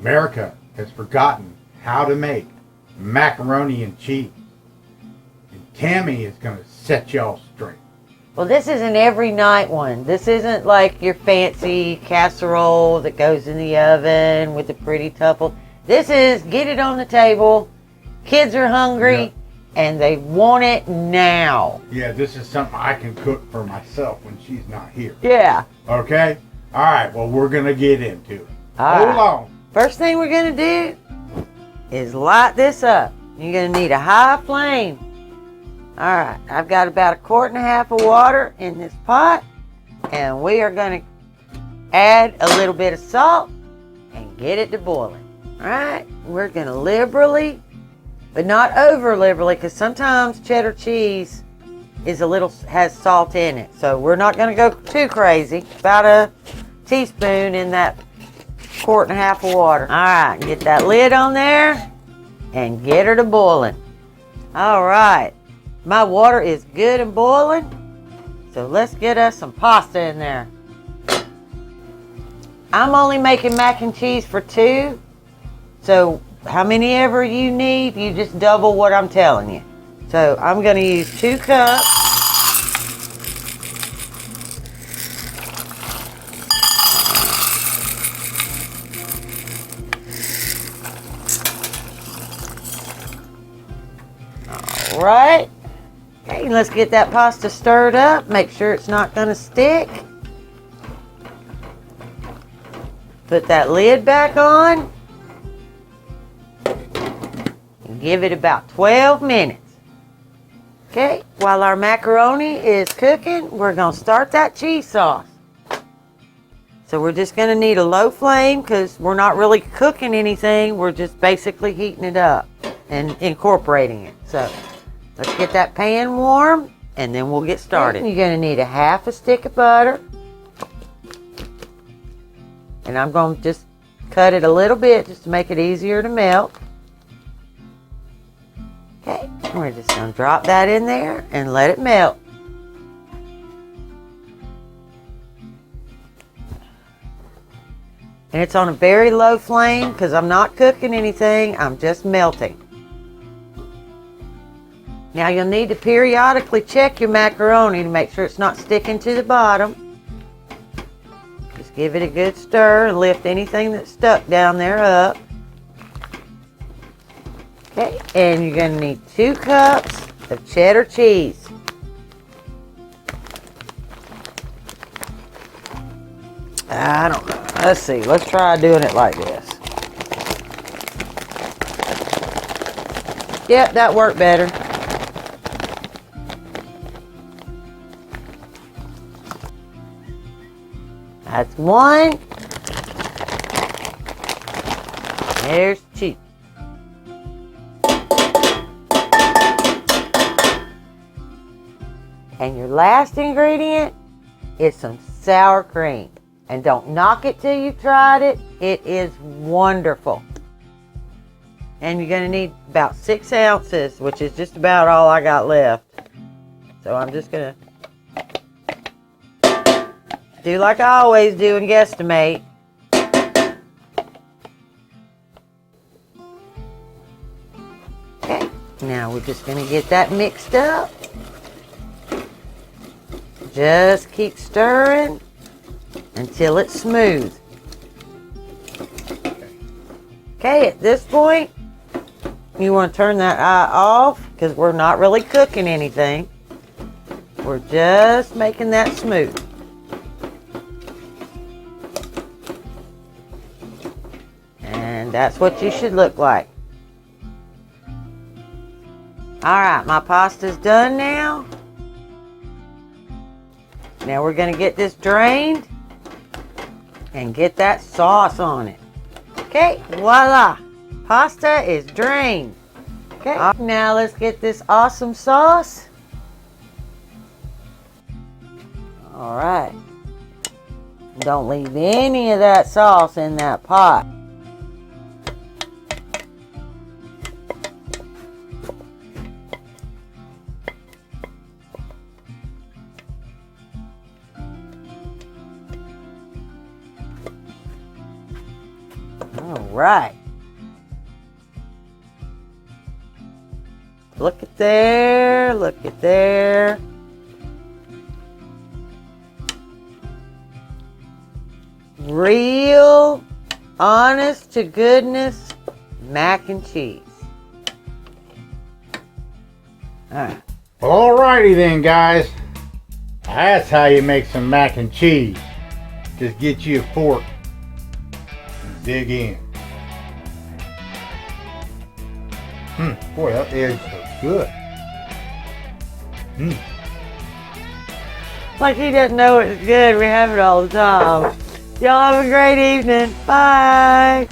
America has forgotten how to make macaroni and cheese. And Tammy is going to set y'all straight. Well, this is an every night one. This isn't like your fancy casserole that goes in the oven with the pretty tuffle. This is get it on the table. Kids are hungry. Yep. And they want it now. Yeah, this is something I can cook for myself when she's not here. Yeah. Okay? All right, well, we're going to get into it. Hold on. First thing we're going to do is light this up. You're going to need a high flame. All right, I've got about 1.5 quarts of water in this pot. And we are going to add a little bit of salt and get it to boiling. All right, we're going to liberally, but not over liberally, because sometimes cheddar cheese has salt in it. So we're not going to go too crazy. About a teaspoon in that 1.5 quarts of water. All right, get that lid on there and get her to boiling. All right, my water is good and boiling. So let's get us some pasta in there. I'm only making mac and cheese for 2. So how many ever you need, you just double what I'm telling you. So I'm going to use 2 cups. All right. Okay, let's get that pasta stirred up. Make sure it's not going to stick. Put that lid back on. Give it about 12 minutes. Okay, while our macaroni is cooking, we're going to start that cheese sauce. So we're just going to need a low flame because we're not really cooking anything. We're just basically heating it up and incorporating it. So let's get that pan warm and then we'll get started. You're going to need 1/2 stick of butter. And I'm going to just cut it a little bit just to make it easier to melt. Okay, we're just going to drop that in there and let it melt. And it's on a very low flame because I'm not cooking anything, I'm just melting. Now you'll need to periodically check your macaroni to make sure it's not sticking to the bottom. Just give it a good stir and lift anything that's stuck down there up. Okay, and you're going to need 2 cups of cheddar cheese. I don't know. Let's see. Let's try doing it like this. Yep, that worked better. That's 1. There's 2. And your last ingredient is some sour cream. And don't knock it till you've tried it. It is wonderful. And you're going to need about 6 ounces, which is just about all I got left. So I'm just going to do like I always do and guesstimate. Okay, now we're just going to get that mixed up. Just keep stirring until it's smooth. Okay, at this point, you want to turn that eye off because we're not really cooking anything. We're just making that smooth. And that's what you should look like. All right, my pasta's done now. Now we're going to get this drained and get that sauce on it. Okay, voila. Pasta is drained. Okay, now let's get this awesome sauce. All right. Don't leave any of that sauce in that pot. right. Look at there, look at there. Real, honest to goodness mac and cheese. Alright. Well, alrighty then, guys. That's how you make some mac and cheese. Just get you a fork and dig in. Boy, that eggs are good. Like he doesn't know it's good. We have it all the time. Y'all have a great evening. Bye.